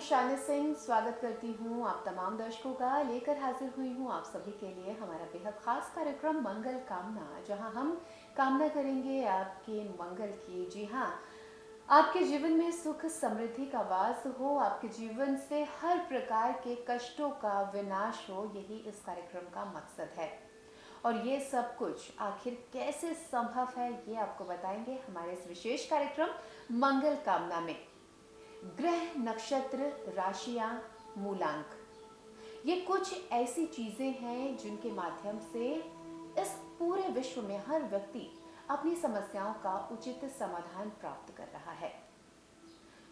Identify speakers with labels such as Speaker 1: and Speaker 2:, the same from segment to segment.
Speaker 1: हूँ शालिनी सिंह। स्वागत करती हूँ आप तमाम दर्शकों का। लेकर हाजिर हुई हूँ आप सभी के लिए हमारा बेहद खास कार्यक्रम मंगल कामना, जहाँ हम कामना करेंगे आपके मंगल की। जी हाँ, आपके जीवन में सुख समृद्धि का वास हो, आपके जीवन से हर प्रकार के कष्टों का विनाश हो, यही इस कार्यक्रम का मकसद है। और ये सब कुछ आखिर कैसे संभव है, ये आपको बताएंगे हमारे इस विशेष कार्यक्रम मंगल कामना में। ग्रह, नक्षत्र, राशियां, मूलांक, ये कुछ ऐसी चीजें हैं जिनके माध्यम से इस पूरे विश्व में हर व्यक्ति अपनी समस्याओं का उचित समाधान प्राप्त कर रहा है।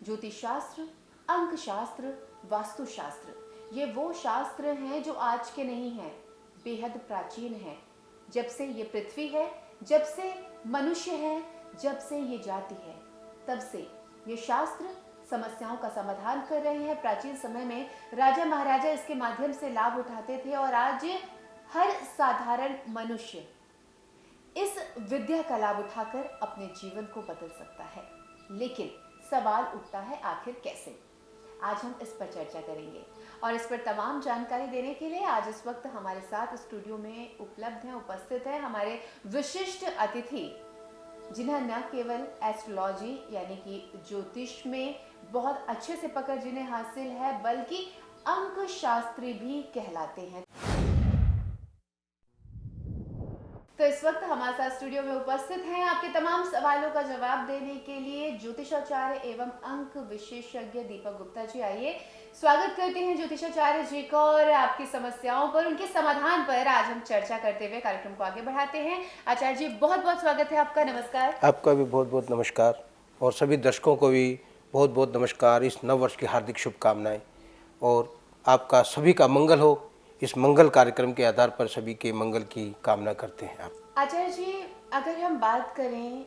Speaker 1: ज्योतिष शास्त्र, अंक शास्त्र, वास्तु शास्त्र, ये वो शास्त्र हैं जो आज के नहीं हैं, बेहद प्राचीन हैं। जब से ये पृथ्वी है, जब से मनुष्य है, जब से ये जाति है, तब से ये शास्त्र समस्याओं का समाधान कर रहे हैं। प्राचीन समय में राजा महाराजा इसके माध्यम से लाभ उठाते थे और आज हर साधारण मनुष्य इस विद्या का लाभ उठाकर अपने जीवन को बदल सकता है। लेकिन सवाल उठता है, आखिर कैसे? आज हम इस पर चर्चा करेंगे और इस पर तमाम जानकारी देने के लिए आज इस वक्त हमारे साथ स्टूडियो में उपलब्ध हैं, उपस्थित हैं हमारे विशिष्ट अतिथि, जिन्हें न केवल एस्ट्रोलॉजी यानी कि ज्योतिष में बहुत अच्छे से पकड़ जिन्हें हासिल है, बल्कि अंक शास्त्री भी कहलाते हैं। तो इस वक्त हमारे साथ स्टूडियो में उपस्थित हैं आपके तमाम सवालों का जवाब देने के लिए ज्योतिषाचार्य एवं अंक विशेषज्ञ दीपक गुप्ता जी। आइए स्वागत करते हैं ज्योतिषाचार्य जी का और आपकी समस्याओं पर, उनके समाधान पर आज हम चर्चा करते हुए कार्यक्रम को आगे बढ़ाते हैं। आचार्य जी, बहुत बहुत स्वागत है आपका। नमस्कार।
Speaker 2: आपका भी बहुत बहुत नमस्कार और सभी दर्शकों को भी बहुत बहुत नमस्कार। इस नव वर्ष की हार्दिक शुभकामनाएं और आपका सभी का मंगल हो। इस मंगल कार्यक्रम के आधार पर सभी के मंगल की कामना करते हैं आप।
Speaker 1: आचार्य जी, अगर हम बात करें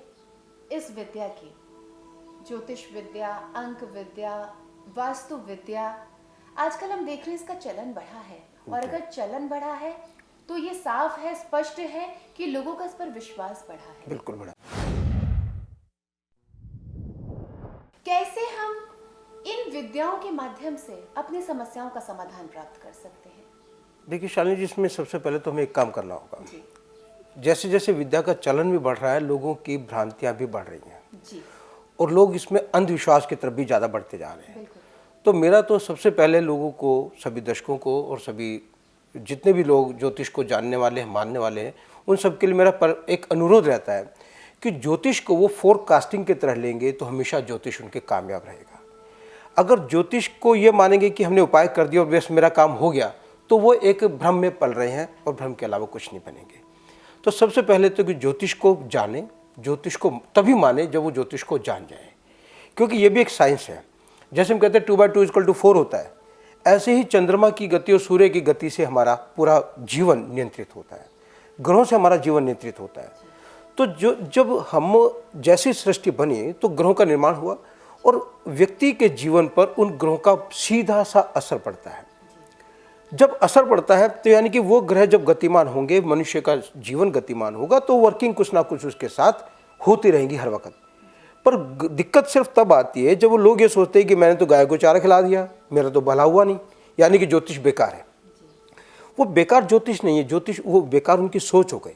Speaker 1: इस विद्या की, ज्योतिष विद्या, अंक विद्या, वास्तु विद्या, आजकल हम देख रहे हैं इसका चलन बढ़ा है। और अगर चलन बढ़ा है तो ये साफ है, स्पष्ट है कि लोगों का इस पर विश्वास बढ़ा है।
Speaker 2: बिल्कुल बढ़ा।
Speaker 1: कैसे हम इन विद्याओं के माध्यम से अपनी समस्याओं का समाधान प्राप्त कर सकते हैं?
Speaker 2: देखिए शालिनी जी, इसमें सबसे पहले तो हमें एक काम करना होगा। जैसे जैसे विद्या का चलन भी बढ़ रहा है, लोगों की भ्रांतियां भी बढ़ रही हैं
Speaker 1: जी।
Speaker 2: और लोग इसमें अंधविश्वास की तरफ भी ज़्यादा बढ़ते जा रहे हैं। तो मेरा तो सबसे पहले लोगों को, सभी दर्शकों को और सभी जितने भी लोग ज्योतिष को जानने वाले हैं, मानने वाले हैं, उन सबके लिए मेरा एक अनुरोध रहता है कि ज्योतिष को वो फोरकास्टिंग की तरह लेंगे तो हमेशा ज्योतिष उनके कामयाब रहेगा। अगर ज्योतिष को ये मानेंगे कि हमने उपाय कर दिया और बस मेरा काम हो गया, तो वो एक भ्रम में पल रहे हैं और भ्रम के अलावा कुछ नहीं बनेंगे। तो सबसे पहले तो कि ज्योतिष को जाने, ज्योतिष को तभी माने जब वो ज्योतिष को जान जाए, क्योंकि ये भी एक साइंस है। जैसे हम कहते हैं 2/2 = 4 होता है, ऐसे ही चंद्रमा की गति और सूर्य की गति से हमारा पूरा जीवन नियंत्रित होता है, ग्रहों से हमारा जीवन नियंत्रित होता है। तो जब हम जैसी सृष्टि बनी तो ग्रहों का निर्माण हुआ और व्यक्ति के जीवन पर उन ग्रहों का सीधा सा असर पड़ता है। जब असर पड़ता है तो यानी कि वो ग्रह जब गतिमान होंगे, मनुष्य का जीवन गतिमान होगा, तो वर्किंग कुछ ना कुछ उसके साथ होती रहेंगी हर वक्त। पर दिक्कत सिर्फ तब आती है जब वो लोग ये सोचते हैं कि मैंने तो गाय को चारा खिला दिया, मेरा तो भला हुआ नहीं, यानी कि ज्योतिष बेकार है। वो बेकार ज्योतिष नहीं है, ज्योतिष वो बेकार उनकी सोच हो गई।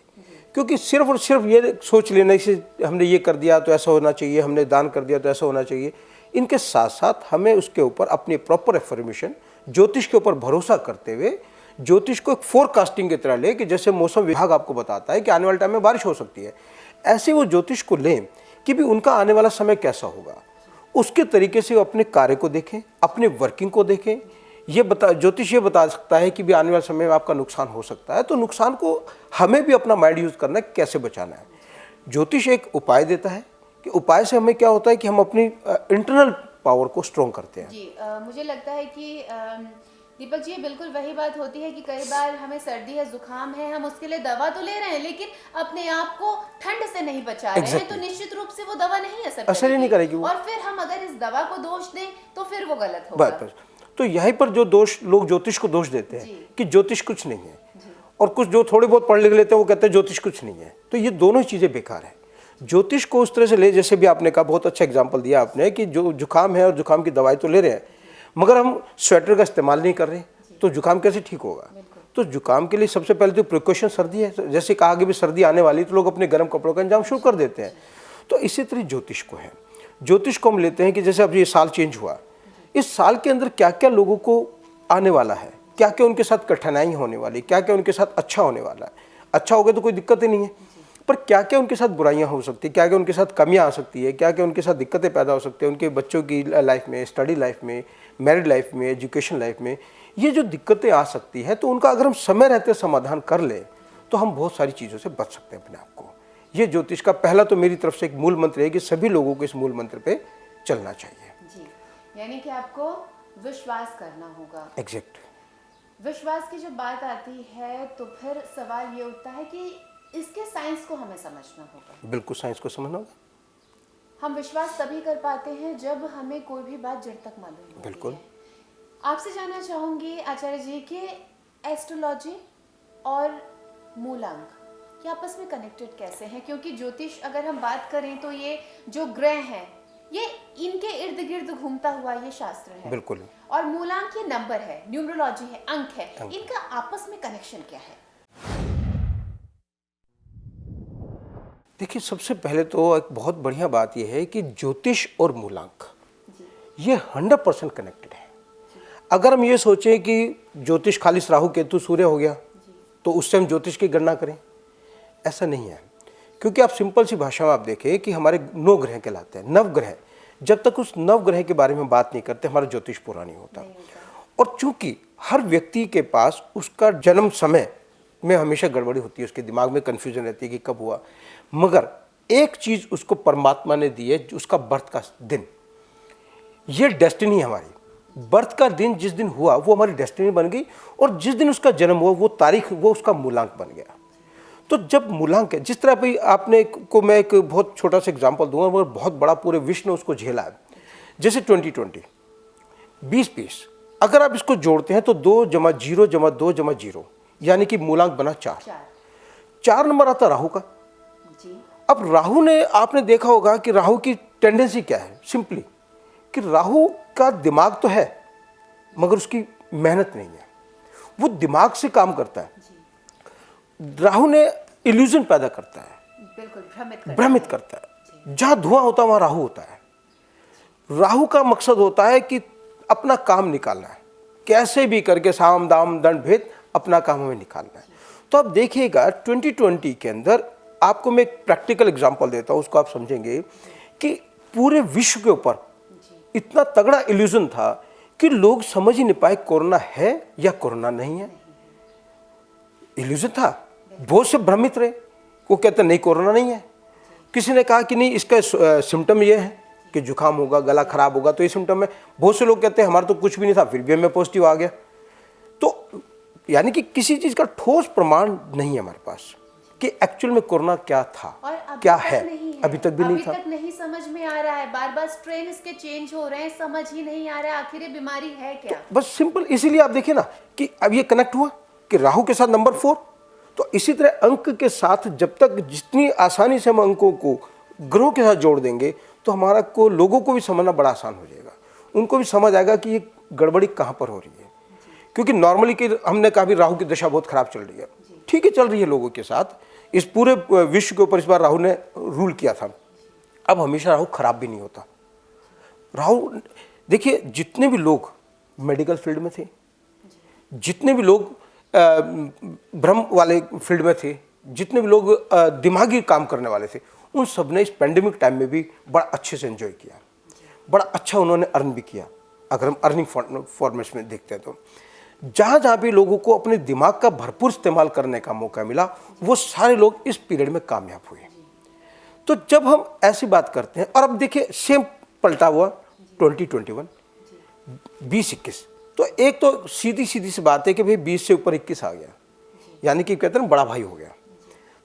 Speaker 2: क्योंकि सिर्फ और सिर्फ ये सोच लेने से हमने ये कर दिया तो ऐसा होना चाहिए, हमने दान कर दिया तो ऐसा होना चाहिए, इनके साथ साथ हमें उसके ऊपर अपनी प्रॉपर इन्फॉर्मेशन, ज्योतिष के ऊपर भरोसा करते हुए ज्योतिष को एक फोरकास्टिंग की तरह ले कि जैसे मौसम विभाग आपको बताता है कि आने वाले टाइम में बारिश हो सकती है, ऐसे वो ज्योतिष को लें कि भी उनका आने वाला समय कैसा होगा। उसके तरीके से वो अपने कार्य को देखें, अपने वर्किंग को देखें। ज्योतिष ये बता सकता है कि भी आने वाले समय में आपका नुकसान हो सकता है, तो नुकसान को हमें भी अपना माइंड यूज करना है, कैसे बचाना है। ज्योतिष एक उपाय देता है कि उपाय से हमें क्या होता है कि हम अपनी इंटरनल पावर को स्ट्रॉन्ग करते हैं।
Speaker 1: जी, मुझे लगता है कि दीपक जी, बिल्कुल वही बात होती है कि कई बार हमें सर्दी है, जुकाम है, हम उसके लिए दवा तो ले रहे हैं लेकिन अपने आप को ठंड से नहीं बचा रहे हैं, तो निश्चित रूप से वो दवा नहीं असर
Speaker 2: ही नहीं करेगी।
Speaker 1: और फिर हम अगर इस दवा को दोष दें तो फिर वो गलत होगा।
Speaker 2: तो यहीं पर जो दोष लोग ज्योतिष को दोष देते हैं कि ज्योतिष कुछ नहीं है, और कुछ जो थोड़े बहुत पढ़ लिख लेते हैं वो कहते हैं ज्योतिष कुछ नहीं है। तो ये दोनों ही चीज़ें बेकार है। ज्योतिष को उस तरह से ले, जैसे भी आपने कहा, बहुत अच्छा एग्जाम्पल दिया आपने कि जो जुकाम है और जुकाम की दवाई तो ले रहे हैं, मगर हम स्वेटर का इस्तेमाल नहीं कर रहे तो जुकाम कैसे ठीक होगा। तो जुकाम के लिए सबसे पहले तो प्रिकॉशन सर्दी है, जैसे कहा कि भी सर्दी आने वाली तो लोग अपने गर्म कपड़ों का इंतजाम शुरू कर देते हैं। तो इसी तरह ज्योतिष को है, ज्योतिष को हम लेते हैं कि जैसे अब ये साल चेंज हुआ, इस साल के अंदर क्या क्या लोगों को आने वाला है, क्या क्या उनके साथ कठिनाई होने वाली, क्या क्या उनके साथ अच्छा होने वाला है। अच्छा हो गया तो कोई दिक्कत ही नहीं है, पर क्या क्या उनके साथ बुराइयां हो सकती है, क्या क्या उनके साथ कमियां आ सकती है, क्या क्या उनके साथ दिक्कतें पैदा हो सकती है उनके बच्चों की लाइफ में, स्टडी लाइफ में, मैरिड लाइफ में, एजुकेशन लाइफ में। ये जो दिक्कतें आ सकती है तो उनका अगर हम समय रहते समाधान कर लें तो हम बहुत सारी चीज़ों से बच सकते हैं अपने आप को। ये ज्योतिष का पहला तो मेरी तरफ से एक मूल मंत्र है कि सभी लोगों को इस मूल मंत्र पे चलना चाहिए
Speaker 1: जी। यानी कि आपको विश्वास करना होगा।
Speaker 2: एग्जैक्ट।
Speaker 1: विश्वास की जब बात आती है तो फिर सवाल ये उठता है कि इसके साइंस को हमें समझना होगा।
Speaker 2: बिल्कुल, साइंस को समझना होगा।
Speaker 1: हम विश्वास तभी कर पाते हैं जब हमें कोई भी बात जड़ तक मालूम होती
Speaker 2: बिल्कुल।
Speaker 1: है। आपसे जानना चाहूंगी आचार्य जी कि एस्ट्रोलॉजी और मूलांक ये आपस में कनेक्टेड कैसे हैं, क्योंकि ज्योतिष अगर हम बात करें तो ये जो ग्रह हैं ये इनके इर्द गिर्द घूमता हुआ ये शास्त्र है।
Speaker 2: बिल्कुल।
Speaker 1: और मूलांक ये नंबर है, न्यूमरोलॉजी है, अंक है, इनका आपस में कनेक्शन क्या है?
Speaker 2: देखिए, सबसे पहले तो एक बहुत बढ़िया बात यह है कि ज्योतिष और मूलांक ये 100% कनेक्टेड है। अगर हम ये सोचें कि ज्योतिष खाली राहु केतु सूर्य हो गया तो उससे हम ज्योतिष की गणना करें, ऐसा नहीं है। क्योंकि आप सिंपल सी भाषा में आप देखें कि हमारे 9 ग्रह कहलाते हैं, नवग्रह। जब तक उस नवग्रह के बारे में बात नहीं करते हमारा ज्योतिष पूरा नहीं होता। और चूंकि हर व्यक्ति के पास उसका जन्म समय में हमेशा गड़बड़ी होती है, उसके दिमाग में कन्फ्यूजन रहती है कि कब हुआ, मगर एक चीज उसको परमात्मा ने दी है, उसका बर्थ का दिन। ये डेस्टिनी है हमारी। बर्थ का दिन जिस दिन हुआ वो हमारी डेस्टिनी बन गई, और जिस दिन उसका जन्म हुआ वो तारीख, वो उसका मूलांक बन गया। तो जब मूलांक है, जिस तरह भाई आपने को मैं एक बहुत छोटा सा एग्जांपल दूंगा, मगर बहुत बड़ा पूरे विश्व ने उसको झेला है। जैसे 2020 20 अगर आप इसको जोड़ते हैं तो 2 + 0 + 2 + 0 यानी कि मूलांक बना 4 नंबर आता राहु का
Speaker 1: जी।
Speaker 2: अब राहु ने, आपने देखा होगा कि राहु की टेंडेंसी क्या है, सिंपली कि राहु का दिमाग तो है मगर उसकी मेहनत नहीं है, वो दिमाग से काम करता है। राहु ने इल्यूजन पैदा करता है,
Speaker 1: बिल्कुल
Speaker 2: भ्रमित करता है। जहां धुआं होता है वहां राहु होता है। राहु का मकसद होता है कि अपना काम निकालना है, कैसे भी करके साम दाम दंड भेद अपना काम हमें निकालना है। तो आप देखिएगा 2020 के अंदर आपको मैं एक प्रैक्टिकल एग्जांपल देता हूं, उसको आप समझेंगे कि पूरे विश्व के ऊपर इतना तगड़ा इल्यूजन था कि लोग समझ ही नहीं पाए कोरोना है या कोरोना नहीं है। इल्यूजन था, बहुत से भ्रमित रहे, वो कहते नहीं कोरोना नहीं है। किसी ने कहा कि नहीं इसका सिम्टम ये है कि जुकाम होगा, गला खराब होगा, तो ये सिम्टम है। बहुत से लोग कहते हैं हमारा तो कुछ भी नहीं था फिर भी हमें पॉजिटिव आ गया। तो यानी कि किसी चीज का ठोस प्रमाण नहीं है हमारे पास कि एक्चुअल में कोरोना क्या था, क्या है, अभी तक भी नहीं था।
Speaker 1: अभी तक नहीं समझ में आ रहा है, बार बार स्ट्रेन इसके चेंज हो रहे हैं, समझ ही नहीं आ रहा है आखिर ये बीमारी है क्या।
Speaker 2: तो बस सिंपल इसीलिए आप देखिए ना कि अब ये कनेक्ट हुआ कि राहु के साथ नंबर 4। तो इसी तरह अंक के साथ जब तक जितनी आसानी से हम अंकों को ग्रहों के साथ जोड़ देंगे तो हमारा को लोगों को भी समझना बड़ा आसान हो जाएगा। उनको भी समझ आएगा कि ये गड़बड़ी कहाँ पर हो रही है। क्योंकि नॉर्मली कि हमने कहा भी राहु की दशा बहुत खराब चल रही है, ठीक है चल रही है लोगों के साथ, इस पूरे विश्व के ऊपर इस बार राहु ने रूल किया था। अब हमेशा राहु खराब भी नहीं होता। राहु देखिए, जितने भी लोग मेडिकल फील्ड में थे, जितने भी लोग ब्रह्म वाले फील्ड में थे, जितने भी लोग दिमागी काम करने वाले थे, उन सब ने इस पेंडेमिक टाइम में भी बड़ा अच्छे से एंजॉय किया, बड़ा अच्छा उन्होंने अर्न भी किया। अगर हम अर्निंग फॉर्मेट्स में देखते हैं तो जहाँ जहाँ भी लोगों को अपने दिमाग का भरपूर इस्तेमाल करने का मौका मिला वो सारे लोग इस पीरियड में कामयाब हुए। तो जब हम ऐसी बात करते हैं, और अब देखिए सेम पलटा हुआ 2021 20-21, तो एक तो सीधी सीधी सी बात है कि भाई 20 से ऊपर 21 आ गया, यानी कि कहते हैं बड़ा भाई हो गया।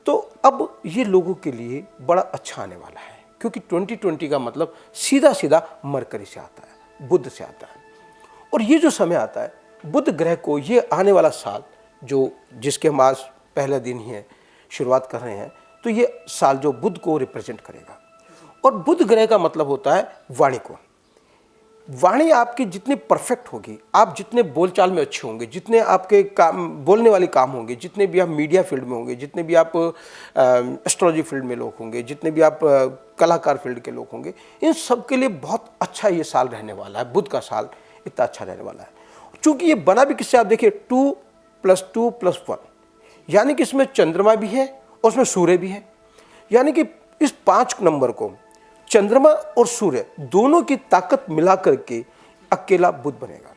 Speaker 2: तो अब ये लोगों के लिए बड़ा अच्छा आने वाला है, क्योंकि 2020 का मतलब सीधा सीधा मरकरी से आता है, बुध से आता है। और ये जो समय आता है बुध ग्रह को, ये आने वाला साल जो जिसके हम आज पहले दिन ही है शुरुआत कर रहे हैं, तो ये साल जो बुध को रिप्रेजेंट करेगा। और बुध ग्रह का मतलब होता है वाणी को। वाणी आपकी जितनी परफेक्ट होगी, आप जितने बोलचाल में अच्छे होंगे, जितने आपके काम बोलने वाले काम होंगे, जितने भी आप मीडिया फील्ड में होंगे, जितने भी आप एस्ट्रोलॉजी फील्ड में लोग होंगे, जितने भी आप कलाकार फील्ड के लोग होंगे, इन सब के लिए बहुत अच्छा ये साल रहने वाला है। बुध का साल इतना अच्छा रहने वाला है। चूँकि ये बना भी किससे, आप देखिए 2 + 2 + 1, यानी कि इसमें चंद्रमा भी है और उसमें सूर्य भी है। यानी कि इस 5 नंबर को चंद्रमा और सूर्य दोनों की ताकत मिला करके अकेला बुध बनेगा।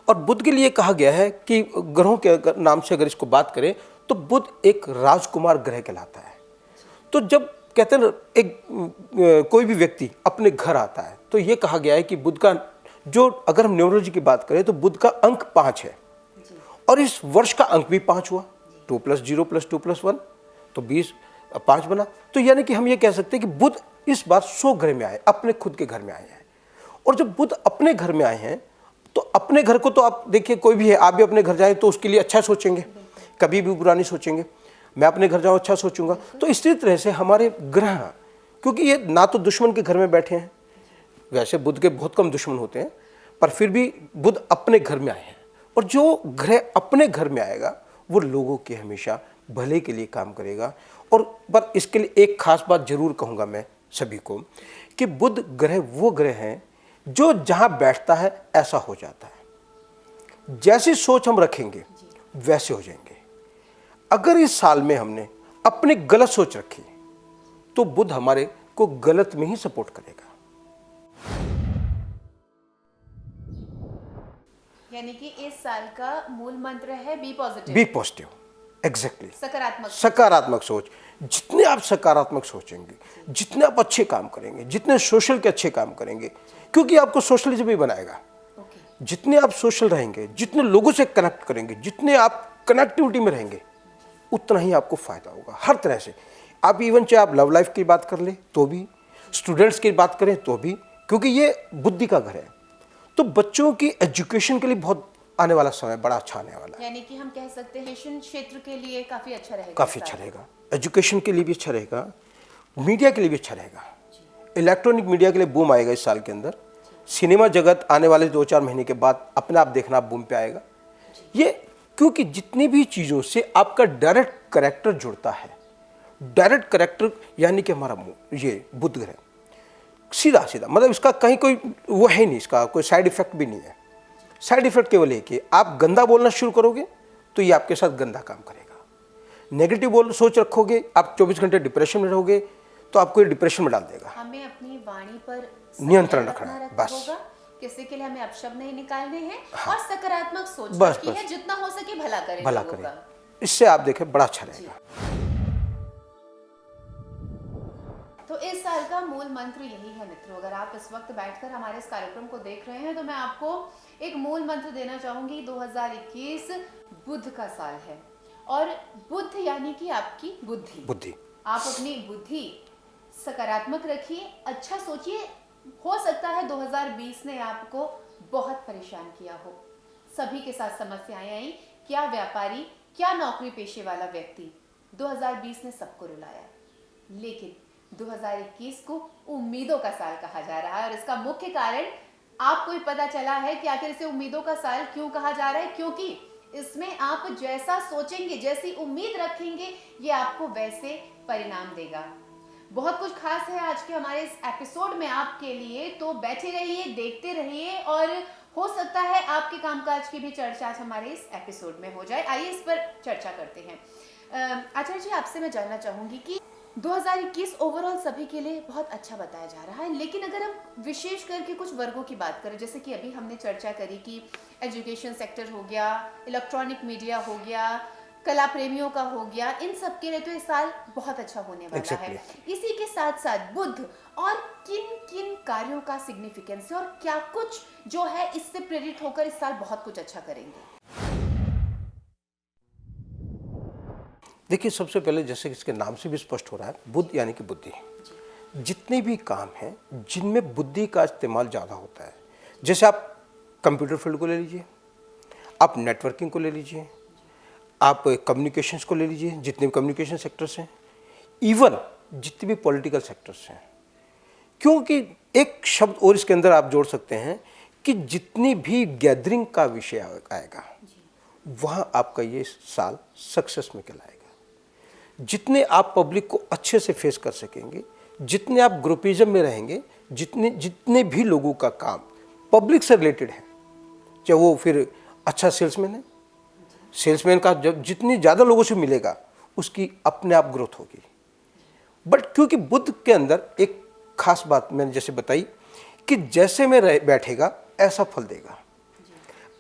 Speaker 2: और बुध के लिए कहा गया है कि ग्रहों के नाम से अगर इसको बात करें तो बुध एक राजकुमार ग्रह कहलाता है। तो जब कहते हैं कोई भी व्यक्ति अपने घर आता है तो ये कहा गया है कि बुध का जो, अगर हम न्यूमरोलॉजी की बात करें तो बुध का अंक 5 है और इस वर्ष का अंक भी 5 हुआ। 2 + 0 + 2 + 1 तो 20, 5 बना। तो यानी कि हम ये कह सकते हैं कि बुध इस बार 100 घर में आए, अपने खुद के घर में आए हैं। और जब बुध अपने घर में आए हैं तो अपने घर को तो आप देखिए, कोई भी है, आप भी अपने घर जाए तो उसके लिए अच्छा सोचेंगे, कभी भी बुरा नहीं सोचेंगे। मैं अपने घर जाऊँ अच्छा सोचूंगा। तो इसी तरह से हमारे ग्रह, क्योंकि ये ना तो दुश्मन के घर में बैठे हैं, वैसे बुध के बहुत कम दुश्मन होते हैं, पर फिर भी बुध अपने घर में आए हैं। और जो ग्रह अपने घर में आएगा वो लोगों के हमेशा भले के लिए काम करेगा। और पर इसके लिए एक खास बात जरूर कहूँगा मैं सभी को कि बुध ग्रह वो ग्रह हैं जो जहाँ बैठता है ऐसा हो जाता है। जैसी सोच हम रखेंगे वैसे हो जाएंगे। अगर इस साल में हमने अपनी गलत सोच रखी तो बुध हमारे को गलत में ही सपोर्ट करेगा।
Speaker 1: यानी कि इस साल का मूल मंत्र है be positive.
Speaker 2: Be positive, exactly,
Speaker 1: सकारात्मक
Speaker 2: सकारात्मक सोच। जितने आप सकारात्मक सोचेंगे, जितने आप अच्छे काम करेंगे, जितने सोशल के अच्छे काम करेंगे, क्योंकि आपको सोशलिज्म भी बनाएगा। जितने आप सोशल रहेंगे, जितने लोगों से कनेक्ट करेंगे, जितने आप कनेक्टिविटी में रहेंगे, उतना ही आपको फायदा होगा हर तरह से। आप इवन चाहे आप लव लाइफ की बात कर ले तो भी, स्टूडेंट्स की बात करें तो भी, क्योंकि ये बुद्धि का घर है। तो बच्चों की एजुकेशन के लिए बहुत आने वाला समय बड़ा अच्छा आने वाला है।
Speaker 1: यानी कि हम कह सकते हैं शिक्षण क्षेत्र के लिए काफी अच्छा रहेगा।
Speaker 2: काफ़ी अच्छा रहेगा, एजुकेशन के लिए भी अच्छा रहेगा, मीडिया के लिए भी अच्छा रहेगा। इलेक्ट्रॉनिक मीडिया के लिए बूम आएगा इस साल के अंदर। सिनेमा जगत आने वाले 2-4 महीने के बाद अपने आप देखना बूम पे आएगा। ये क्योंकि जितनी भी चीज़ों से आपका डायरेक्ट करेक्टर जुड़ता है, डायरेक्ट करेक्टर यानी कि हमारा ये बुध ग्रह सीधा सीधा, मतलब इसका कहीं कोई वो है नहीं, इसका कोई साइड इफेक्ट भी नहीं है। साइड इफेक्ट केवल है कि आप गंदा बोलना शुरू करोगे तो ये आपके साथ गंदा काम करेगा। नेगेटिव सोच रखोगे, आप 24 घंटे डिप्रेशन में रहोगे तो आपको ये डिप्रेशन में डाल देगा।
Speaker 1: हमें अपनी वाणी पर
Speaker 2: नियंत्रण रखना है, बस।
Speaker 1: होगा। किसी के लिए हमें अपशब्द नहीं निकालने हैं। हाँ। और सकारात्मक सोच
Speaker 2: बस,
Speaker 1: की है, जितना हो सके भला करें,
Speaker 2: भला करें। इससे आप देखें बड़ा अच्छा रहेगा।
Speaker 1: तो इस साल का मूल मंत्र यही है मित्रों। अगर आप इस वक्त बैठकर हमारे इस कार्यक्रम को देख रहे हैं तो मैं आपको एक मूल मंत्र देना चाहूंगी। 2021 बुध का साल है और बुध यानी कि आपकी बुद्धि। आप अपनी बुद्धि सकारात्मक रखिए, अच्छा सोचिए। हो सकता है 2020 ने आपको बहुत परेशान किया हो, सभी के साथ समस्याएं आई, क्या व्यापारी, क्या नौकरी पेशे वाला व्यक्ति, 2020 ने सबको रुलाया। लेकिन 2021 को उम्मीदों का साल कहा जा रहा है और इसका मुख्य कारण आपको ही पता चला है कि आखिर इसे उम्मीदों का साल क्यों कहा जा रहा है। क्योंकि इसमें आप जैसा सोचेंगे, जैसी उम्मीद रखेंगे, ये आपको वैसे परिणाम देगा। बहुत कुछ खास है आज के हमारे इस एपिसोड में आपके लिए, तो बैठे रहिए, देखते रहिए और हो सकता है आपके कामकाज की भी चर्चा आज हमारे इस एपिसोड में हो जाए। आइए इस पर चर्चा करते हैं। आचार्य जी, आपसे मैं जानना चाहूंगी कि 2021 ओवरऑल सभी के लिए बहुत अच्छा बताया जा रहा है, लेकिन अगर हम विशेष करके कुछ वर्गों की बात करें, जैसे कि अभी हमने चर्चा करी कि एजुकेशन सेक्टर हो गया, इलेक्ट्रॉनिक मीडिया हो गया, कला प्रेमियों का हो गया, इन सब के लिए तो इस साल बहुत अच्छा होने वाला है। इसी के साथ साथ बुध और किन किन कार्यों का सिग्निफिकेंस है और क्या कुछ जो है इससे प्रेरित होकर इस साल बहुत कुछ अच्छा करेंगे।
Speaker 2: देखिए, सबसे पहले जैसे इसके नाम से भी स्पष्ट हो रहा है, बुध यानी कि बुद्धि। जितने भी काम हैं जिनमें बुद्धि का इस्तेमाल ज़्यादा होता है, जैसे आप कंप्यूटर फील्ड को ले लीजिए, आप नेटवर्किंग को ले लीजिए, आप कम्युनिकेशंस को ले लीजिए, जितने भी कम्युनिकेशन सेक्टर्स हैं, इवन जितने भी पॉलिटिकल सेक्टर्स हैं, क्योंकि एक शब्द और इसके अंदर आप जोड़ सकते हैं कि जितनी भी गैदरिंग का विषय आएगा वहाँ आपका ये साल सक्सेस में कहलाएगा। जितने आप पब्लिक को अच्छे से फेस कर सकेंगे, जितने आप ग्रुपिज्म में रहेंगे, जितने भी लोगों का काम पब्लिक से रिलेटेड है, चाहे वो फिर अच्छा सेल्समैन है, सेल्समैन का जब जितनी ज़्यादा लोगों से मिलेगा उसकी अपने आप ग्रोथ होगी। बट क्योंकि बुद्ध के अंदर एक खास बात मैंने जैसे बताई कि जैसे में बैठेगा ऐसा फल देगा।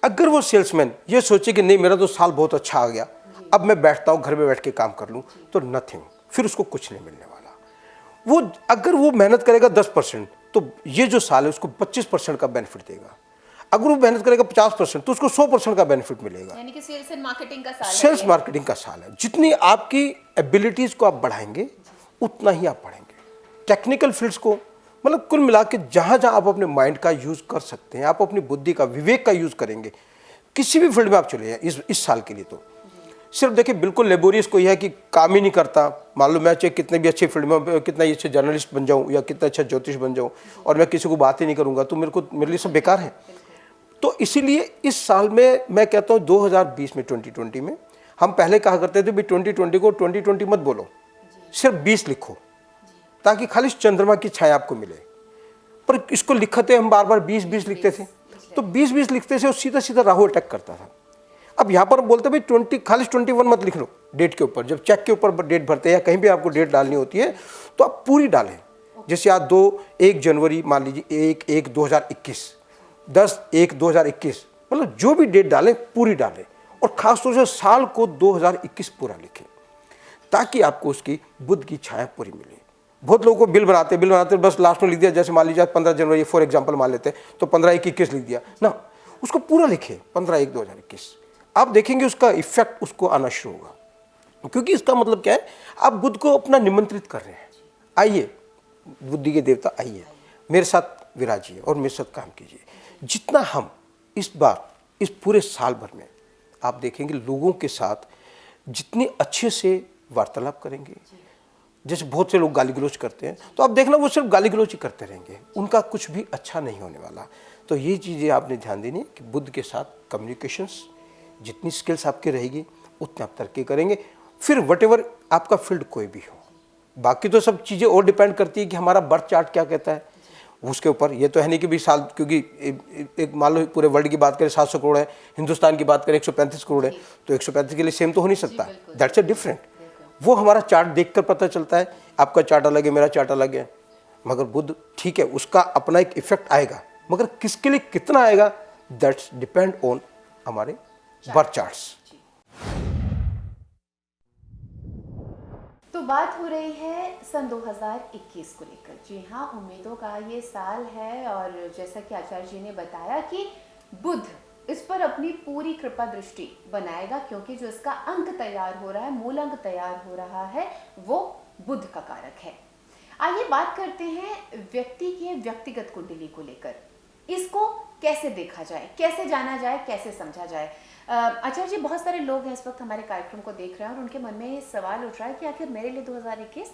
Speaker 2: अगर वो सेल्समैन ये सोचे कि नहीं मेरा तो साल बहुत अच्छा आ गया, अब मैं बैठता हूँ घर में बैठ के काम कर लूँ, तो नथिंग, फिर उसको कुछ नहीं मिलने वाला। वो अगर वो मेहनत करेगा 10% तो ये जो साल है उसको 25% का बेनिफिट देगा। अगर वो मेहनत करेगा 50% तो उसको 100% का बेनिफिट मिलेगा।
Speaker 1: यानी कि सेल्स एंड मार्केटिंग का साल है।
Speaker 2: सेल्स मार्केटिंग का साल है। जितनी आपकी एबिलिटीज को आप बढ़ाएंगे उतना ही आप पढ़ेंगे। टेक्निकल फील्ड्स को मतलब कुल मिला के जहाँ जहाँ आप अपने माइंड का यूज़ कर सकते हैं, आप अपनी बुद्धि का, विवेक का यूज़ करेंगे, किसी भी फील्ड में आप चले जाएं इस साल के लिए। तो सिर्फ देखिए बिल्कुल लेबोरियस कोई है कि काम ही नहीं करता, मान लो मैं चाहे कितने भी अच्छे फील्ड में, कितना ही अच्छे जर्नलिस्ट बन जाऊँ या कितना अच्छा ज्योतिष बन जाऊँ और मैं किसी को बात ही नहीं करूँगा, तो मेरे लिए सब बेकार है। तो इसीलिए इस साल में मैं कहता हूँ 2020 में 2020 में हम पहले कहा करते थे भी 2020 को 2020 मत बोलो, सिर्फ 20 लिखो ताकि खाली चंद्रमा की छाया आपको मिले। पर इसको लिखते हम बार बार 20-20 लिखते थे, तो 20-20 लिखते थे और सीधा सीधा राहु अटैक करता था। अब यहाँ पर बोलते भाई 20 खाली 21 मत लिख लो डेट के ऊपर। जब चेक के ऊपर डेट भरते हैं या कहीं भी आपको डेट डालनी होती है तो आप पूरी डालें। जैसे आज 1 जनवरी मान लीजिए 1/1/2021, 10/1/2021, मतलब जो भी डेट डालें पूरी डालें और खासतौर से साल को 2021 पूरा लिखें ताकि आपको उसकी बुध की छाया पूरी मिले। बहुत लोगों को बिल बनाते बस लास्ट में लिख दिया, जैसे मान लीजिए 15 जनवरी फॉर एग्जांपल मान लेते हैं तो 15/1/21 लिख दिया ना, उसको पूरा लिखे 15/1/2021। आप देखेंगे उसका इफेक्ट उसको आना शुरू होगा, क्योंकि इसका मतलब क्या है, आप बुध को अपना निमंत्रित कर रहे हैं, आइए बुद्धि के देवता आइए मेरे साथ विराजिए और मेरे साथ काम कीजिए। जितना हम इस बार इस पूरे साल भर में आप देखेंगे लोगों के साथ जितने अच्छे से वार्तालाप करेंगे, जैसे बहुत से लोग गाली गलौज करते हैं तो आप देखना वो सिर्फ गाली गलौज ही करते रहेंगे, उनका कुछ भी अच्छा नहीं होने वाला। तो ये चीज़ें आपने ध्यान देनी है कि बुद्ध के साथ कम्युनिकेशंस, जितनी स्किल्स आपकी रहेगी उतने आप तरक्की करेंगे। फिर वटेवर आपका फील्ड कोई भी हो, बाकी तो सब चीज़ें और डिपेंड करती है कि हमारा बर्थ चार्ट क्या कहता है उसके ऊपर। ये तो है नहीं कि भी साल, क्योंकि एक मान लो पूरे वर्ल्ड की बात करें 700 करोड़ है, हिंदुस्तान की बात करें 135 करोड़ है, तो 135 के लिए सेम तो हो नहीं सकता, दैट्स अ डिफरेंट। वो हमारा चार्ट देखकर पता चलता है, आपका चार्ट अलग है, मेरा चार्ट अलग है। मगर बुद्ध ठीक है, उसका अपना एक इफेक्ट आएगा, मगर किसके लिए कितना आएगा दैट्स डिपेंड ऑन हमारे बर्थ चार्ट्स।
Speaker 1: तो बात हो रही है सन 2021 को लेकर। जी हाँ, उम्मीदों का ये साल है और जैसा कि आचार्य जी ने बताया कि बुध इस पर अपनी पूरी कृपा दृष्टि बनाएगा, क्योंकि जो इसका अंक तैयार हो रहा है, मूल अंक तैयार हो रहा है, वो बुध का कारक है। आइए बात करते हैं व्यक्ति के व्यक्तिगत कुंडली को लेकर। इसको कैसे देखा जाए, कैसे जाना जाए, कैसे समझा जाए? आचार्य जी, बहुत सारे लोग हैं इस वक्त हमारे कार्यक्रम को देख रहे हैं और उनके मन में सवाल उठ रहा है कि आखिर मेरे लिए 2021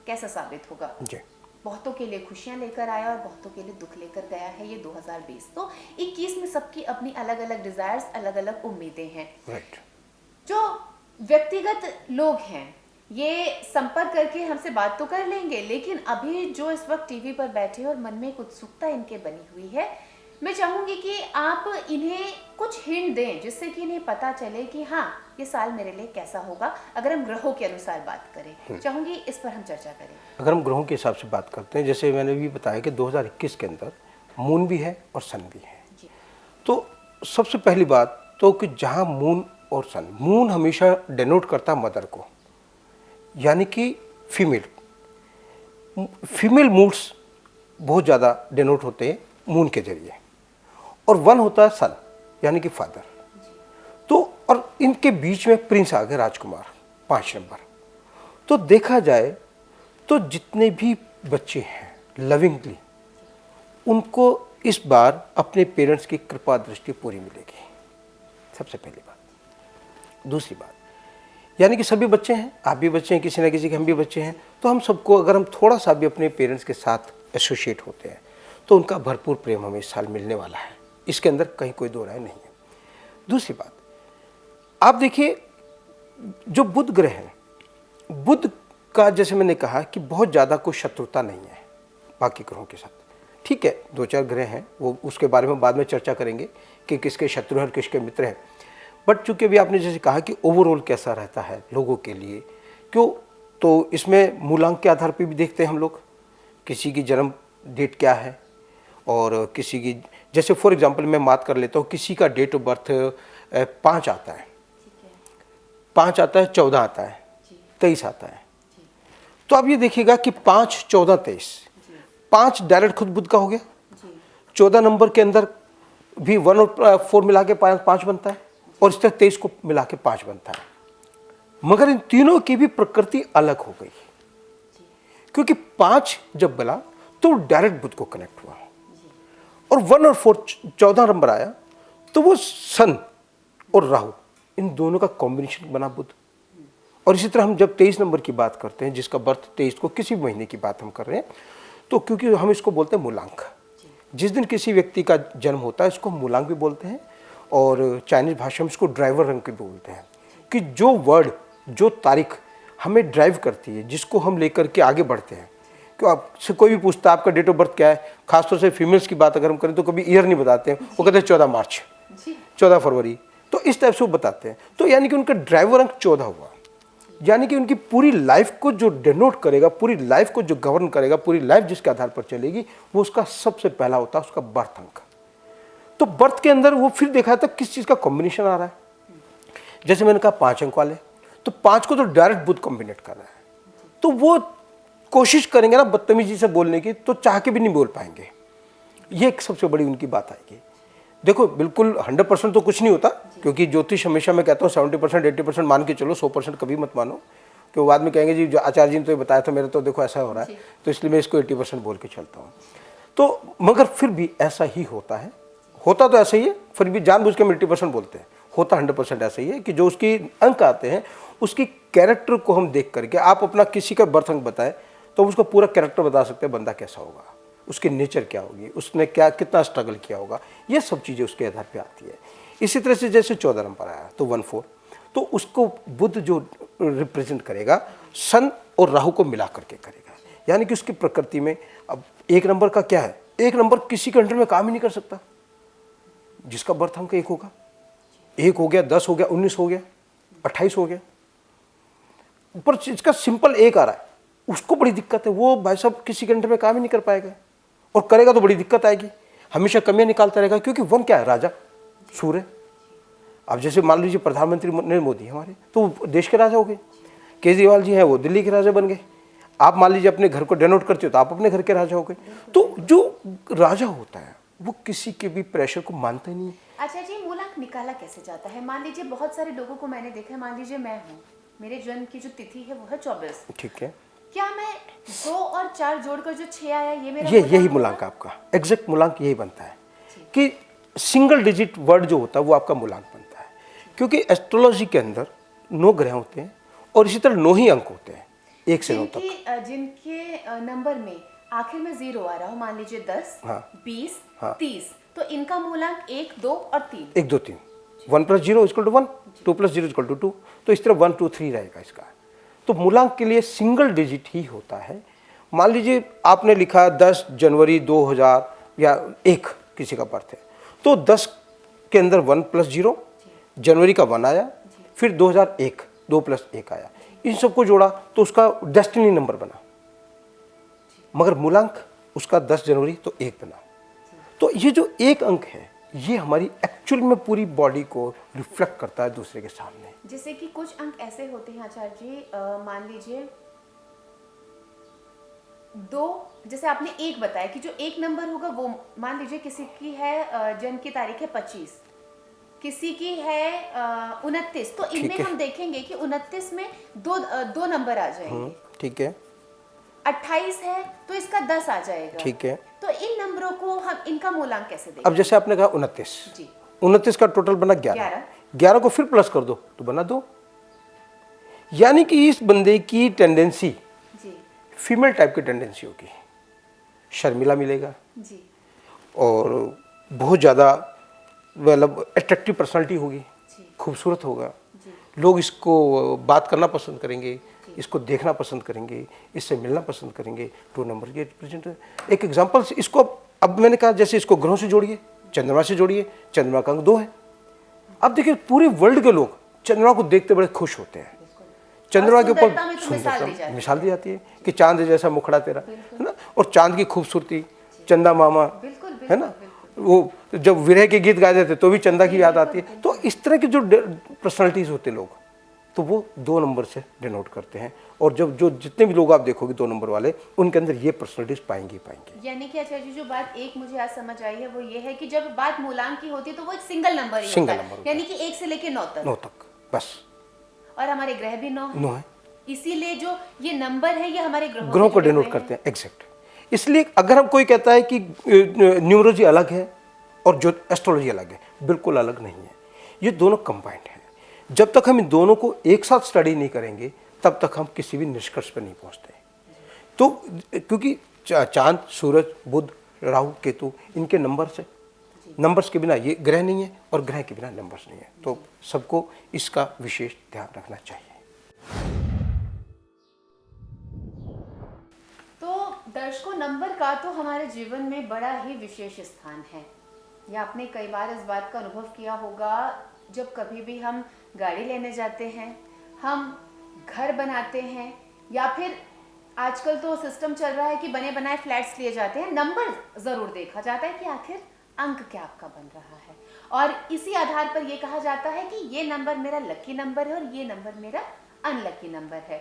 Speaker 1: कैसा साबित होगा।
Speaker 2: जी।
Speaker 1: बहुतों के लिए खुशियां लेकर आया और बहुतों के लिए दुख लेकर गया है ये 2020। तो 21 में सबकी अपनी अलग अलग डिजायर्स, अलग अलग उम्मीदें हैं।
Speaker 2: राइट।
Speaker 1: जो व्यक्तिगत लोग हैं ये संपर्क करके हमसे बात तो कर लेंगे, लेकिन अभी जो इस वक्त टीवी पर बैठे और मन में एक उत्सुकता इनके बनी हुई है, मैं चाहूंगी कि आप इन्हें कुछ हिंट दें जिससे कि इन्हें पता चले कि हाँ ये साल मेरे लिए कैसा होगा। अगर हम ग्रहों के अनुसार बात करें, चाहूंगी इस पर हम चर्चा करें।
Speaker 2: अगर हम ग्रहों के हिसाब से बात करते हैं, जैसे मैंने भी बताया कि 2021 के अंदर मून भी है और सन भी है। तो सबसे पहली बात तो कि जहाँ मून और सन, मून हमेशा डेनोट करता मदर को, यानी कि फीमेल मूड्स बहुत ज़्यादा डेनोट होते हैं मून के जरिए, और वन होता है सन यानी कि फादर। तो और इनके बीच में प्रिंस आ गए, राजकुमार 5 नंबर। तो देखा जाए तो जितने भी बच्चे हैं लविंगली, उनको इस बार अपने पेरेंट्स की कृपा दृष्टि पूरी मिलेगी, सबसे पहली बात। दूसरी बात, यानी कि सभी बच्चे हैं, आप भी बच्चे हैं, किसी न किसी के हम भी बच्चे हैं, तो हम सबको अगर हम थोड़ा सा भी अपने पेरेंट्स के साथ एसोसिएट होते हैं तो उनका भरपूर प्रेम हमें इस साल मिलने वाला है, इसके अंदर कहीं कोई दो राय नहीं है। दूसरी बात, आप देखिए जो बुध ग्रह है, बुध का जैसे मैंने कहा कि बहुत ज़्यादा कोई शत्रुता नहीं है बाकी ग्रहों के साथ। ठीक है, 2-4 ग्रह हैं, वो उसके बारे में बाद में चर्चा करेंगे कि किसके शत्रु हैं और किसके मित्र हैं। बट चूंकि अभी आपने जैसे कहा कि ओवरऑल कैसा रहता है लोगों के लिए, क्यों, तो इसमें मूलांक के आधार पर भी देखते हैं हम लोग, किसी की जन्म डेट क्या है और किसी की, जैसे फॉर एग्जांपल मैं बात कर लेता हूँ, किसी का डेट ऑफ बर्थ 5 आता है, 5 आता है, 14 आता है, 23 आता है। तो आप ये देखिएगा कि 5, 14, 23, 5 डायरेक्ट खुद बुध का हो गया। 14 नंबर के अंदर भी 1 और 4 मिला के 5 बनता है और इस तरह 23 को मिला के 5 बनता है। मगर इन तीनों की भी प्रकृति अलग हो गई, क्योंकि 5 जब बना तो डायरेक्ट बुध को कनेक्ट हुआ और 1 और 4 14 नंबर आया तो वो सन और राहु, इन दोनों का कॉम्बिनेशन बना बुध। और इसी तरह हम जब 23 नंबर की बात करते हैं, जिसका बर्थ 23 को, किसी महीने की बात हम कर रहे हैं, तो क्योंकि हम इसको बोलते हैं मूलांक, जिस दिन किसी व्यक्ति का जन्म होता है इसको मूलांक भी बोलते हैं और चाइनीज भाषा में इसको ड्राइवर रंग भी बोलते हैं, कि जो वर्ड, जो तारीख हमें ड्राइव करती है, जिसको हम लेकर के आगे बढ़ते हैं। क्यों, आपसे कोई भी पूछता है आपका डेट ऑफ बर्थ क्या है, खासतौर से फीमेल्स की बात अगर हम करें तो कभी ईयर नहीं बताते हैं, वो कहते हैं 14 मार्च, 14 फरवरी, तो इस टाइप से वो बताते हैं। तो यानी कि उनका ड्राइवर अंक 14 हुआ, यानी कि उनकी पूरी लाइफ को जो डिनोट करेगा, पूरी लाइफ को जो गवर्न करेगा, पूरी लाइफ जिसके आधार पर चलेगी, वो उसका सबसे पहला होता है उसका बर्थ अंक। तो बर्थ के अंदर वो फिर देखा था किस चीज़ का कॉम्बिनेशन आ रहा है। जैसे मैंने कहा 5 अंक वाले, तो 5 को तो डायरेक्ट बुध कॉम्बिनेट कर रहा है, तो वो कोशिश करेंगे ना बदतमीजी से बोलने की, तो चाह के भी नहीं बोल पाएंगे। ये एक सबसे बड़ी उनकी बात आएगी। देखो बिल्कुल 100% तो कुछ नहीं होता, क्योंकि ज्योतिष हमेशा मैं कहता हूँ 70% 80% मान के चलो, 100% कभी मत मानो, क्योंकि बाद में कहेंगे जी जो आचार्य जी ने तो ये बताया था, मेरा तो देखो ऐसा हो रहा है, तो इसलिए मैं इसको 80% बोल के चलता हूँ। तो मगर फिर भी ऐसा ही होता है, होता तो ऐसा ही है, फिर भी जानबूझ के हम 80% बोलते हैं, होता 100% ऐसा ही है कि जो उसकी अंक आते हैं उसकी कैरेक्टर को हम देख करके, आप अपना किसी का बर्थ अंक बताएं तो उसका पूरा कैरेक्टर बता सकते हैं, बंदा कैसा होगा, उसकी नेचर क्या होगी, उसने क्या कितना स्ट्रगल किया होगा, ये सब चीज़ें उसके आधार पे आती है। इसी तरह से जैसे 14 नंबर आया तो 1-4, तो उसको बुध जो रिप्रेजेंट करेगा सन और राहु को मिला करके करेगा, यानी कि उसकी प्रकृति में। अब 1 नंबर का क्या है, 1 नंबर किसी के अंडर में काम ही नहीं कर सकता, जिसका बर्थ अंक 1 होगा, 1 हो गया, 10 हो गया, 19 हो गया, 28 हो गया, ऊपर इसका सिंपल 1 आ रहा है, उसको बड़ी दिक्कत है, वो भाई साहब किसी के अंडर में काम ही नहीं कर पाएगा, और करेगा तो बड़ी दिक्कत आएगी, हमेशा कमियां निकालता रहेगा, क्योंकि 1 क्या है, राजा सूर्य। अब जैसे मान लीजिए प्रधानमंत्री नरेंद्र मोदी हमारे, तो देश के राजा हो गए, केजरीवाल जी हैं वो दिल्ली के राजा बन गए, आप मान लीजिए अपने घर को डेनोट करते हो तो आप अपने घर के राजा हो गए। तो जो राजा होता है वो किसी के भी प्रेशर को मानता ही नहीं है।
Speaker 1: अच्छा जी, मूलांक निकाला कैसे जाता है? मान लीजिए बहुत सारे लोगों को मैंने देखा है, मान लीजिए मैं हूँ, मेरे जन्म की जो तिथि है वो है 24,
Speaker 2: ठीक है,
Speaker 1: क्या मैं 2 और 4 जोड़कर जो 6 आया ये मेरा
Speaker 2: यही मूलांक आपका एग्जैक्ट मूलांक यही बनता है कि सिंगल डिजिट वर्ड जो होता है वो आपका मूलांक बनता है, क्योंकि एस्ट्रोलॉजी के अंदर 9 ग्रह होते हैं और इसी तरह 9 ही अंक होते हैं, 1 से 9 तक।
Speaker 1: जिनके नंबर में आखिर में 0 आ रहा हो, मान लीजिए 10, 20, 30, तो इनका मूलांक 1, 2 और 3,
Speaker 2: 1, 2, 3, 1 + 0 = 1, 2 + 0 = 2, तो इस तरह 1, 2, 3 रहेगा इसका। तो मूलांक के लिए सिंगल डिजिट ही होता है। मान लीजिए आपने लिखा 10 जनवरी 2000 या 1 किसी का बर्थ है, तो 10 के अंदर 1 + 0, जनवरी का 1 आया, फिर 2001 2 + 1 आया, इन सबको जोड़ा तो उसका डेस्टिनी नंबर बना, मगर मूलांक उसका 10 जनवरी तो 1 बना। तो ये जो 1 अंक है ये हमारी एक्चुअल में पूरी बॉडी को रिफ्लेक्ट करता है दूसरे के सामने।
Speaker 1: जैसे कि कुछ अंक ऐसे होते हैं आचार्य जी, मान लीजिए 2, जैसे आपने 1 बताया कि जो 1 नंबर होगा वो मान लीजिए किसी की है जन्म की तारीख है 25, किसी की है 29, तो इनमें हम देखेंगे कि 29 में 2 नंबर आ जाएंगे,
Speaker 2: ठीक है,
Speaker 1: 28 है तो इसका 10 आ जाएगा,
Speaker 2: ठीक है।
Speaker 1: तो इन नंबरों को हम इनका मूलांक कैसे देंगे?
Speaker 2: अब जैसे आपने कहा 29
Speaker 1: जी,
Speaker 2: 29 का टोटल बना 11 को फिर प्लस कर दो तो बना 2, यानी कि इस बंदे की टेंडेंसी
Speaker 1: जी,
Speaker 2: फीमेल टाइप की टेंडेंसी होगी, शर्मिला मिलेगा
Speaker 1: जी,
Speaker 2: और बहुत ज़्यादा मतलब अट्रैक्टिव पर्सनालिटी होगी,
Speaker 1: जी।
Speaker 2: खूबसूरत होगा,
Speaker 1: जी।
Speaker 2: लोग इसको बात करना पसंद करेंगे, इसको देखना पसंद करेंगे, इससे मिलना पसंद करेंगे। 2 नंबर ये रिप्रेजेंट। एक एग्जांपल इसको अब मैंने कहा जैसे इसको ग्रहों से जोड़िए, चंद्रमा से जोड़िए, चंद्रमा का अंक 2 है। अब देखिए पूरे वर्ल्ड के लोग चंद्रमा को देखते बड़े खुश होते हैं। चंद्रमा के ऊपर सुंदरता मिसाल दी जाती है कि चांद जैसा मुखड़ा तेरा, है ना, और चांद की खूबसूरती, चंदा मामा, है ना, वो जब विरह के गीत गाए जाते तो भी चंदा की याद आती है। तो इस तरह के जो पर्सनालिटीज होते लोग, तो वो 2 नंबर से डिनोट करते हैं। और जब जो जितने भी लोग आप देखोगे 2 नंबर वाले, उनके अंदर ये पर्सनालिटीज पाएंगे।
Speaker 1: यानी कि आचार्य जी जो बात एक मुझे आज समझ आई है वो ये है कि जब बात मूलांक की होती है तो वो एक सिंगल नंबर ही होता है, यानी कि 1 से लेकर 9 तक
Speaker 2: बस।
Speaker 1: और हमारे ग्रह भी 9 है, इसीलिए जो ये नंबर है ये हमारे
Speaker 2: ग्रहों को डिनोट करते हैं। एग्जैक्ट। इसलिए अगर हम कोई कहता है कि न्यूमरोलॉजी अलग है और जो एस्ट्रोलॉजी अलग है, बिल्कुल अलग नहीं है, ये दोनों कंबाइंड है। जब तक हम इन दोनों को एक साथ स्टडी नहीं करेंगे तब तक हम किसी भी निष्कर्ष पर नहीं पहुंचते। तो क्योंकि चांद, सूरज, बुध, राहु, केतु, इनके नंबर्स है, नंबर्स के बिना ये ग्रह नहीं है और ग्रह के बिना नंबर्स नहीं है। तो सबको इसका विशेष ध्यान रखना चाहिए।
Speaker 1: तो दर्शकों, नंबर का तो हमारे जीवन में बड़ा ही विशेष स्थान है। या आपने कई बार इस बात का अनुभव किया होगा, जब कभी भी हम गाड़ी लेने जाते हैं, हम घर बनाते हैं, या फिर आजकल तो सिस्टम चल रहा है कि बने बनाए फ्लैट्स लिए जाते हैं, नंबर जरूर देखा जाता है कि आखिर अंक क्या आपका बन रहा है, और इसी आधार पर यह कहा जाता है कि ये नंबर मेरा लकी नंबर है और ये नंबर मेरा अनलकी नंबर है।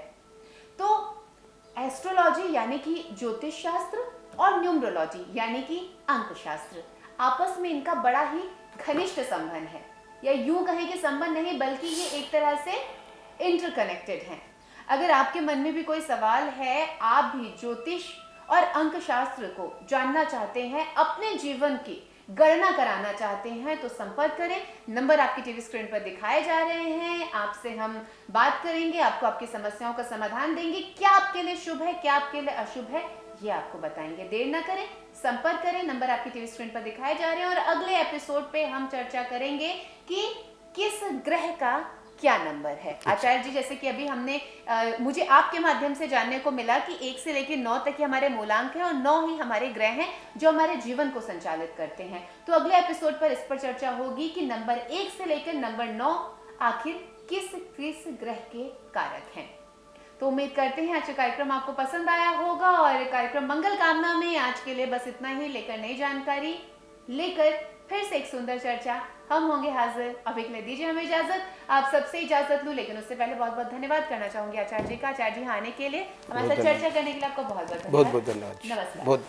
Speaker 1: तो एस्ट्रोलॉजी यानी कि ज्योतिष शास्त्र और न्यूमरोलॉजी यानी कि अंक शास्त्र, आपस में इनका बड़ा ही घनिष्ठ संबंध है, या यूं कहें कि संबंध नहीं बल्कि ये एक तरह से इंटरकनेक्टेड हैं। अगर आपके मन में भी कोई सवाल है, आप भी ज्योतिष और अंक शास्त्र को जानना चाहते हैं, अपने जीवन की गणना कराना चाहते हैं, तो संपर्क करें। नंबर आपकी टीवी स्क्रीन पर दिखाए जा रहे हैं, आपसे हम बात करेंगे, आपको आपकी समस्याओं का समाधान देंगे। क्या आपके लिए शुभ है, क्या आपके लिए अशुभ है, ये आपको बताएंगे। देर ना करें, संपर्क करें। नंबर आपकी टीवी स्क्रीन पर दिखाए जा रहे हैं। और अगले एपिसोड पे हम चर्चा करेंगे कि किस ग्रह का क्या नंबर है। आचार्य जी, जैसे कि अभी हमने मुझे आपके माध्यम से जानने को मिला कि 1 से लेकर 9 तक ही हमारे मूलांक हैं और 9 ही हमारे ग्रह हैं जो हमारे जीवन को संचालित करते हैं। तो अगले एपिसोड पर इस पर चर्चा होगी कि नंबर 1 से लेकर नंबर 9 आखिर किस किस ग्रह के कारक हैं। तो उम्मीद करते हैं आज का कार्यक्रम आपको पसंद आया होगा, और कार्यक्रम मंगल कामना में आज के लिए बस इतना ही, लेकर नई जानकारी लेकर फिर से एक सुंदर चर्चा हम होंगे हाजिर। अभी के लिए दीजिए हमें इजाजत, आप सबसे इजाजत लूं, लेकिन उससे पहले बहुत बहुत धन्यवाद करना चाहूंगी आचार्य जी का, आचार्य जी आने के लिए, हमारे साथ चर्चा करने के लिए आपको बहुत बहुत धन्यवाद।
Speaker 2: बहुत धन्यवाद।
Speaker 1: नमस्कार।
Speaker 2: बहुत